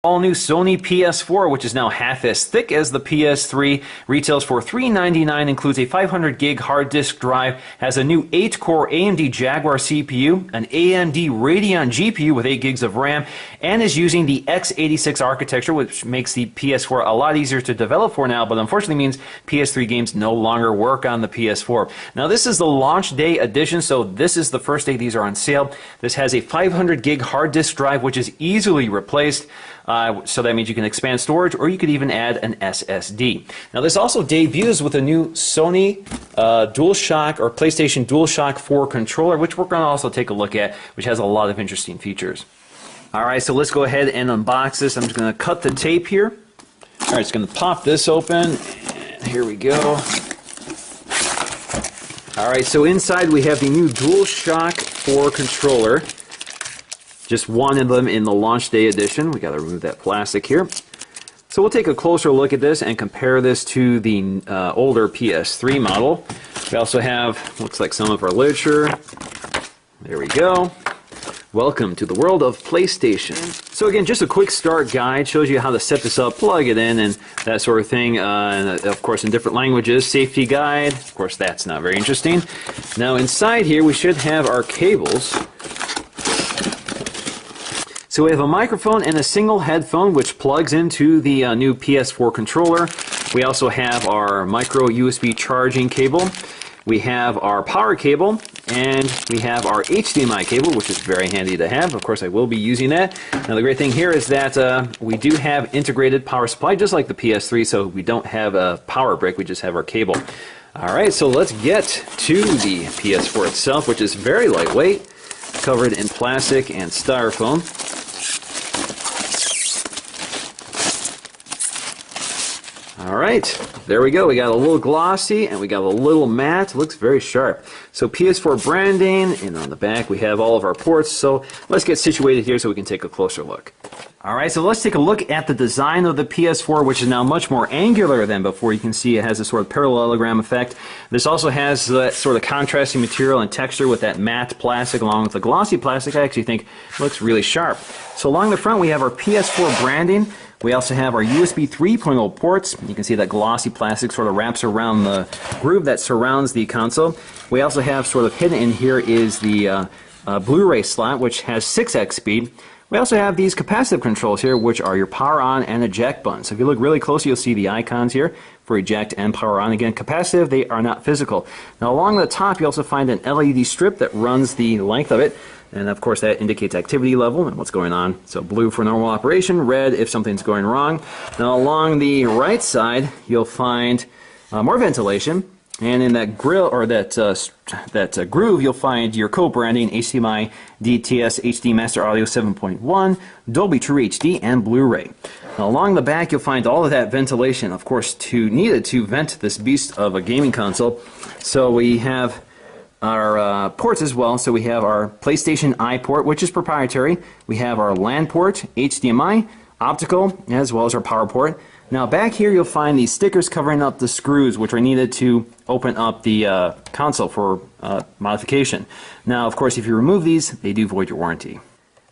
All new Sony PS4, which is now half as thick as the PS3, retails for $399, includes a 500 gig hard disk drive, has a new 8-core AMD Jaguar CPU, an AMD Radeon GPU with 8 gigs of RAM, and is using the x86 architecture, which makes the PS4 a lot easier to develop for now, but unfortunately means PS3 games no longer work on the PS4. Now this is the launch day edition, so this is the first day these are on sale. This has a 500 gig hard disk drive, which is easily replaced. So that means you can expand storage, or you could even add an SSD. Now this also debuts with a new Sony DualShock or PlayStation DualShock 4 controller, which we're going to also take a look at, which has a lot of interesting features. Alright, so let's go ahead and unbox this. I'm just going to cut the tape here. Alright, just going to pop this open, and here we go. Alright, so inside we have the new DualShock 4 controller. Just one of them in the launch day edition. We got to remove that plastic here. So we'll take a closer look at this and compare this to the older PS3 model. We also have, looks like some of our literature. There we go. Welcome to the world of PlayStation. So again, just a quick start guide, shows you how to set this up, plug it in, and that sort of thing. And of course in different languages. Safety guide, of course that's not very interesting. Now inside here we should have our cables. So we have a microphone and a single headphone which plugs into the new PS4 controller. We also have our micro USB charging cable. We have our power cable, and we have our HDMI cable, which is very handy to have. Of course I will be using that. Now the great thing here is that we do have integrated power supply just like the PS3, so we don't have a power brick, we just have our cable. Alright, so let's get to the PS4 itself, which is very lightweight, covered in plastic and styrofoam. Alright, there we go. We got a little glossy and we got a little matte. Looks very sharp. So PS4 branding, and on the back we have all of our ports. So let's get situated here so we can take a closer look. Alright, so let's take a look at the design of the PS4, which is now much more angular than before. You can see it has a sort of parallelogram effect. This also has that sort of contrasting material and texture with that matte plastic along with the glossy plastic. I actually think looks really sharp. So along the front we have our PS4 branding. We also have our USB 3.0 ports. You can see that glossy plastic sort of wraps around the groove that surrounds the console. We also have sort of hidden in here is the Blu-ray slot, which has 6x speed. We also have these capacitive controls here, which are your power on and eject buttons. So if you look really closely, you'll see the icons here for eject and power on. Again, capacitive, they are not physical. Now along the top, you also find an LED strip that runs the length of it. And of course that indicates activity level and what's going on. So blue for normal operation, red if something's going wrong. Now along the right side you'll find more ventilation, and in that grill or that groove you'll find your co-branding HDMI, DTS, HD Master Audio 7.1, Dolby True HD, and Blu-ray. Now along the back you'll find all of that ventilation, of course, needed to vent this beast of a gaming console. So we have our ports as well. So we have our PlayStation I port, which is proprietary. We have our LAN port, HDMI, optical, as well as our power port. Now back here you'll find these stickers covering up the screws, which are needed to open up the console for modification. Now of course if you remove these, they do void your warranty.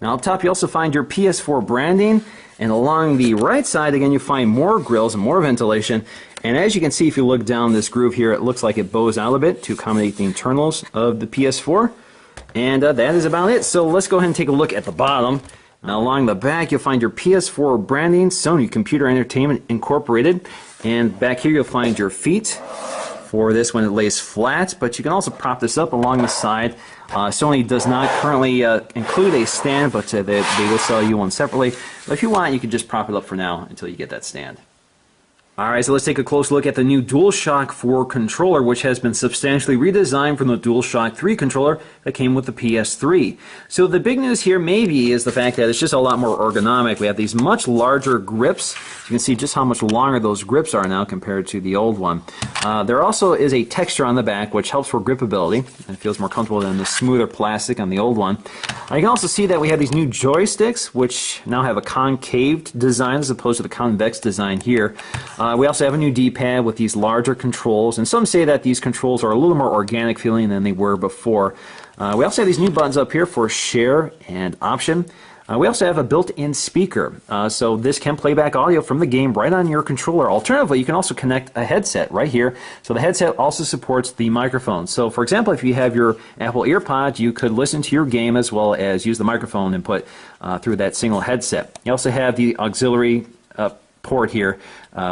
Now up top you also find your PS4 branding, and along the right side again you find more grills and more ventilation. And as you can see, if you look down this groove here, it looks like it bows out a bit to accommodate the internals of the PS4. And that is about it. So let's go ahead and take a look at the bottom. Now along the back you'll find your PS4 branding, Sony Computer Entertainment Incorporated. And back here you'll find your feet for this when it lays flat, but you can also prop this up along the side. Sony does not currently include a stand, but they will sell you one separately. But if you want, you can just prop it up for now until you get that stand. Alright, so let's take a close look at the new DualShock 4 controller, which has been substantially redesigned from the DualShock 3 controller that came with the PS3. So the big news here maybe is the fact that it's just a lot more ergonomic. We have these much larger grips. You can see just how much longer those grips are now compared to the old one. There also is a texture on the back which helps for gripability and feels more comfortable than the smoother plastic on the old one. You can also see that we have these new joysticks which now have a concaved design as opposed to the convex design here. We also have a new D-pad with these larger controls, and some say that these controls are a little more organic feeling than they were before. We also have these new buttons up here for share and option. We also have a built-in speaker, so this can play back audio from the game right on your controller. Alternatively, you can also connect a headset right here. So the headset also supports the microphone. So for example, if you have your Apple EarPod, you could listen to your game as well as use the microphone input through that single headset. You also have the auxiliary port here,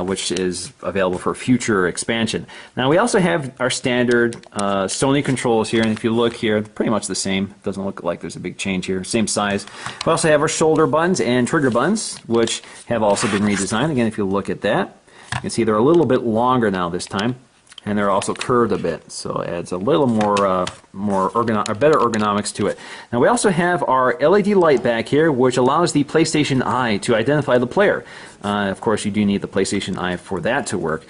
which is available for future expansion. Now we also have our standard Sony controls here, and if you look here, pretty much the same. Doesn't look like there's a big change here. Same size. We also have our shoulder buttons and trigger buttons, which have also been redesigned. Again, if you look at that, you can see they're a little bit longer now this time, and they're also curved a bit, so it adds a little more better ergonomics to it. Now we also have our LED light back here, which allows the PlayStation Eye to identify the player. Of course, you do need the PlayStation Eye for that to work.